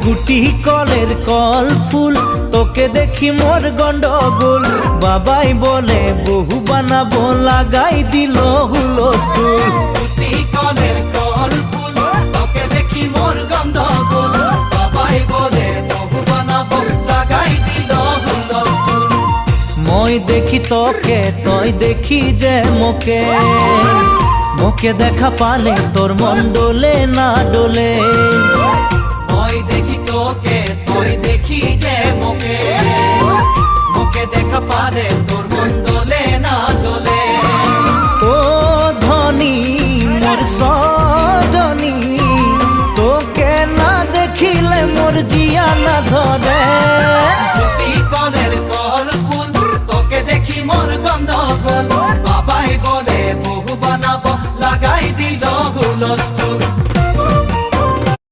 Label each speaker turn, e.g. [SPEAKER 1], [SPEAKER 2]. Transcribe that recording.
[SPEAKER 1] গুটি কলের কল ফুল তোকে দেখি মোর গন্ডগোল বাবাই বলে বহু বানাবো লাগাই দিল হুলস্থুল
[SPEAKER 2] গুটি কলের কল ফুল তোকে দেখি মোর গন্ডগোল বাবাই বলে বহু বানাবো লাগাই দিল হুলস্থুল
[SPEAKER 1] মই দেখি তোকে তই দেখি যে মোকে মোকে দেখা পালে তোর মন ডোলে না ডোলে
[SPEAKER 2] মই দেখি তোকে তুই দেখি যে মোকে মোকে দেখা পারে তোর মন দোলে না দোলে
[SPEAKER 1] ও ধনী মোর সজনী তোকে না দেখিলে মোর জিয়া না ধরে